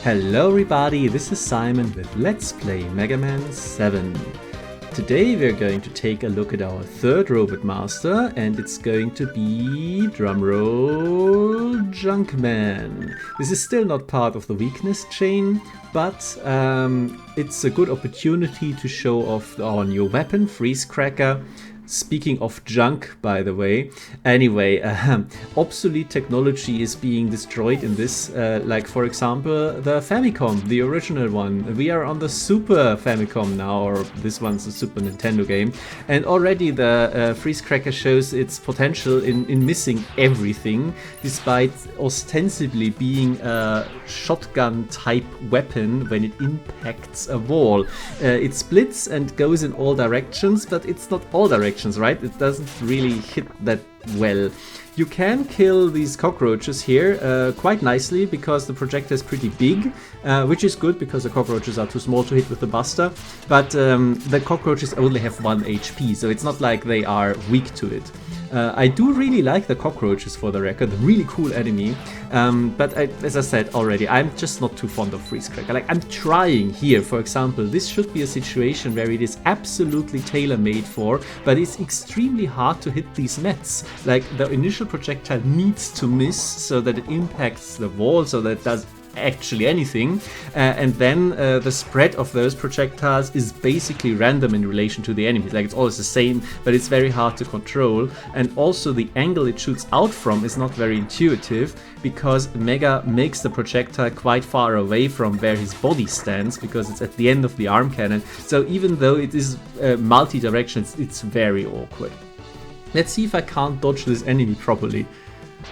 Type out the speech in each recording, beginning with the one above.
Hello everybody, this is Simon with Let's Play Mega Man 7. Today we're going to take a look at our third Robot Master, and it's going to be, drumroll, Junkman. This is still not part of the weakness chain, but it's a good opportunity to show off our new weapon, Freeze Cracker. Speaking of junk, by the way, anyway, obsolete technology is being destroyed in this, like for example the Famicom, the original one. We are on the Super Famicom now, or this one's a Super Nintendo game, and already the Freeze Cracker shows its potential in missing everything, despite ostensibly being a shotgun type weapon. When it impacts a wall, it splits and goes in all directions, but it's not all directions. Right? It doesn't really hit that well. You can kill these cockroaches here quite nicely because the projector is pretty big, which is good because the cockroaches are too small to hit with the buster. But the cockroaches only have 1 HP, so it's not like they are weak to it. I do really like the cockroaches, for the record, really cool enemy, but as I said already, I'm just not too fond of Freeze Cracker. Like, I'm trying here, for example, this should be a situation where it is absolutely tailor-made for, but it's extremely hard to hit these nets. Like, the initial projectile needs to miss so that it impacts the wall, so that it does actually anything, and then the spread of those projectiles is basically random in relation to the enemies. Like, it's always the same, but it's very hard to control, and also the angle it shoots out from is not very intuitive because Mega makes the projectile quite far away from where his body stands because it's at the end of the arm cannon. So even though it is multi-directions, it's very awkward. Let's see if I can't dodge this enemy properly.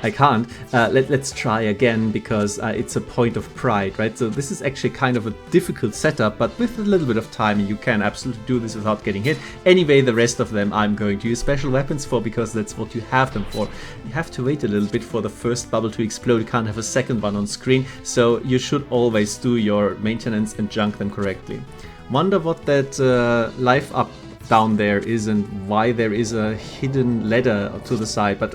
I can't. Let's try again because it's a point of pride, right? So this is actually kind of a difficult setup, but with a little bit of time you can absolutely do this without getting hit. Anyway, the rest of them I'm going to use special weapons for because that's what you have them for. You have to wait a little bit for the first bubble to explode. You can't have a second one on screen, so you should always do your maintenance and junk them correctly. Wonder what that life up down there is and why there is a hidden ladder to the side, but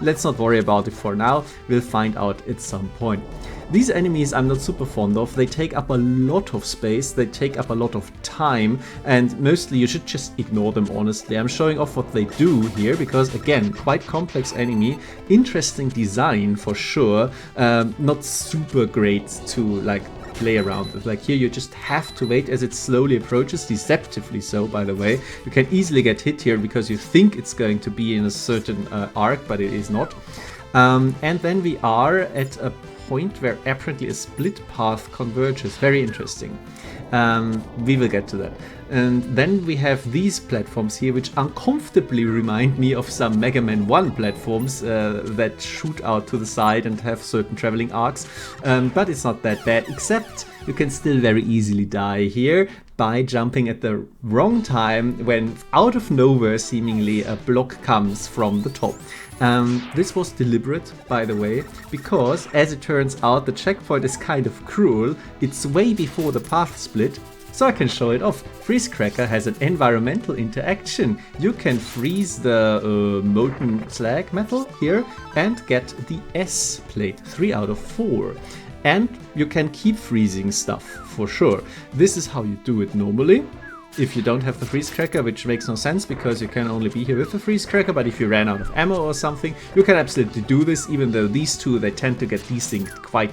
let's not worry about it for now. We'll find out at some point. These enemies I'm not super fond of. They take up a lot of space, they take up a lot of time, and mostly you should just ignore them, honestly. I'm showing off what they do here because, again, quite complex enemy, interesting design for sure, not super great to like play around with. Like, here you just have to wait as it slowly approaches, deceptively so, by the way. You can easily get hit here because you think it's going to be in a certain arc, but it is not. And then we are at a point where apparently a split path converges. Very interesting. We will get to that. And then we have these platforms here, which uncomfortably remind me of some Mega Man 1 platforms that shoot out to the side and have certain traveling arcs. But it's not that bad, except you can still very easily die here by jumping at the wrong time when out of nowhere seemingly a block comes from the top. This was deliberate, by the way, because as it turns out the checkpoint is kind of cruel. It's way before the path split, so I can show it off. Freeze Cracker has an environmental interaction. You can freeze the molten slag metal here and get the S plate, 3 out of 4. And you can keep freezing stuff, for sure. This is how you do it normally. If you don't have the Freeze Cracker, which makes no sense because you can only be here with the Freeze Cracker, but if you ran out of ammo or something, you can absolutely do this, even though these two, they tend to get desync quite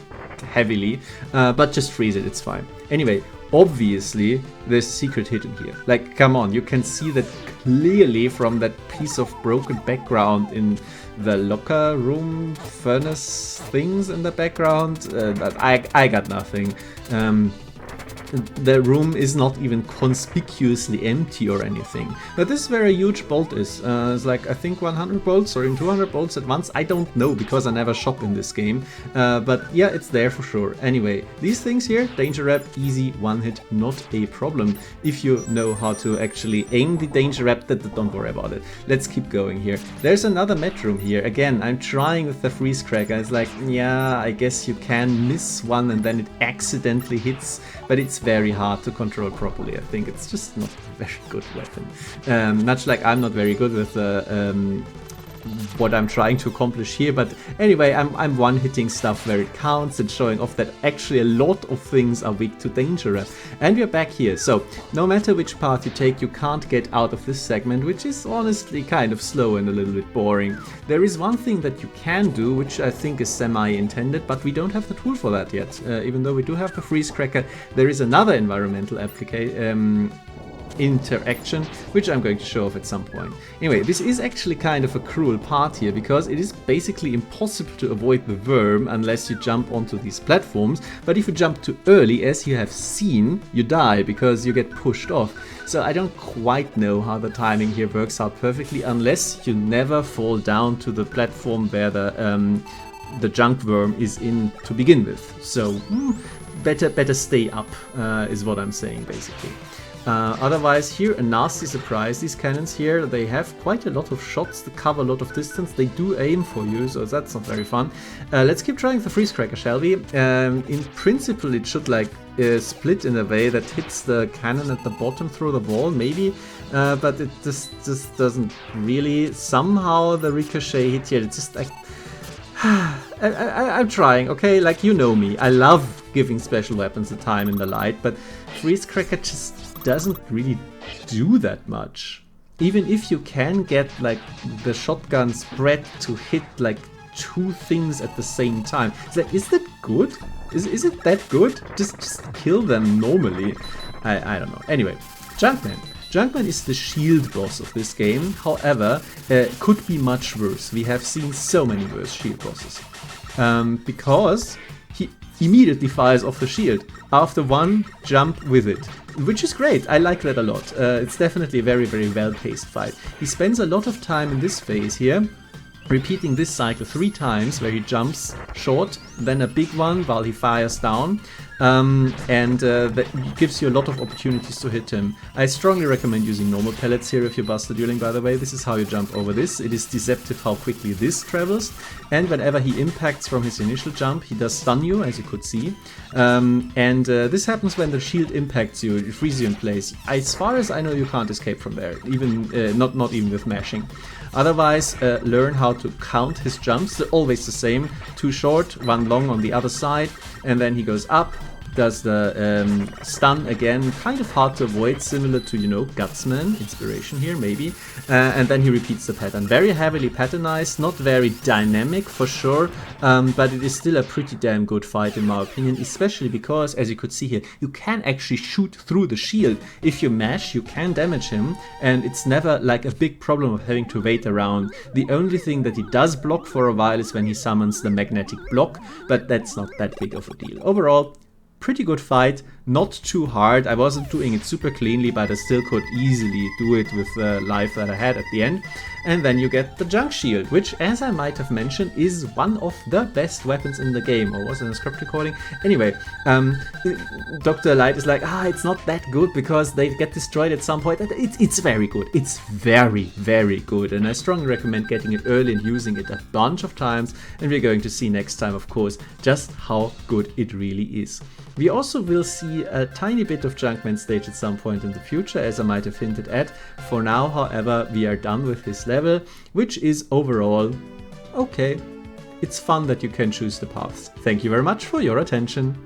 heavily, but just freeze it, it's fine. Anyway, obviously there's a secret hidden here. Like, come on, you can see that clearly from that piece of broken background in the locker room furnace things in the background, but I got nothing. The room is not even conspicuously empty or anything. But this is where a huge bolt is. It's like, I think 100 bolts or even 200 bolts at once. I don't know because I never shop in this game. But yeah, it's there for sure. Anyway, these things here, danger wrap, easy, one hit, not a problem. If you know how to actually aim the danger wrap, don't worry about it. Let's keep going here. There's another med room here. Again, I'm trying with the Freeze Cracker. It's like, yeah, I guess you can miss one and then it accidentally hits, but it's very hard to control properly. I think it's just not a very good weapon. Much like I'm not very good with the what I'm trying to accomplish here, but anyway, I'm one-hitting stuff where it counts and showing off that actually a lot of things are weak to danger. And we're back here, so no matter which path you take, you can't get out of this segment, which is honestly kind of slow and a little bit boring. There is one thing that you can do, which I think is semi-intended, but we don't have the tool for that yet. Even though we do have the freeze cracker, there is another environmental interaction, which I'm going to show off at some point. Anyway, this is actually kind of a cruel part here, because it is basically impossible to avoid the worm unless you jump onto these platforms, but if you jump too early, as you have seen, you die because you get pushed off. So I don't quite know how the timing here works out perfectly, unless you never fall down to the platform where the junk worm is in to begin with. So better stay up, is what I'm saying basically. Otherwise, here a nasty surprise. These cannons here, they have quite a lot of shots to cover a lot of distance. They do aim for you, so that's not very fun. Let's keep trying the freeze cracker, shall we? In principle, it should like split in a way that hits the cannon at the bottom through the wall, maybe, but it just doesn't really. Somehow the ricochet hit here, it's just like I'm trying, okay? Like, you know me, I love giving special weapons a time in the light, but freeze cracker just doesn't really do that much. Even if you can get like the shotgun spread to hit like 2 things at the same time, is that good? Is it that good? Just kill them normally. I don't know. Anyway, Junkman. Junkman is the shield boss of this game. However, could be much worse. We have seen so many worse shield bosses. Because he immediately fires off the shield after one jump with it, which is great. I like that a lot. It's definitely a very, very well-paced fight. He spends a lot of time in this phase here, repeating this cycle 3 times, where he jumps short, then a big one while he fires down, and that gives you a lot of opportunities to hit him. I strongly recommend using normal pellets here if you're buster dueling, by the way. This is how you jump over this. It is deceptive how quickly this travels, and whenever he impacts from his initial jump, he does stun you, as you could see. This happens when the shield impacts you, it freezes you in place. As far as I know, you can't escape from there, even not even with mashing. Otherwise, learn how to count his jumps. They're always the same. 2 short, 1 long on the other side, and then he goes up, does the stun again, kind of hard to avoid, similar to, you know, Gutsman, inspiration here maybe, and then he repeats the pattern. Very heavily patternized, not very dynamic for sure, but it is still a pretty damn good fight in my opinion, especially because, as you could see here, you can actually shoot through the shield. If you mash, you can damage him, and it's never like a big problem of having to wait around. The only thing that he does block for a while is when he summons the magnetic block, but that's not that big of a deal. Overall, pretty good fight, not too hard. I wasn't doing it super cleanly, but I still could easily do it with the life that I had at the end. And then you get the junk shield, which, as I might have mentioned, is one of the best weapons in the game, or was it in a script recording? Anyway, Dr. Light is like, it's not that good because they get destroyed at some point. It's very good. It's very, very good, and I strongly recommend getting it early and using it a bunch of times, and we're going to see next time, of course, just how good it really is. We also will see a tiny bit of Junkman stage at some point in the future, as I might have hinted at. For now, however, we are done with this level, which is overall okay. It's fun that you can choose the paths. Thank you very much for your attention.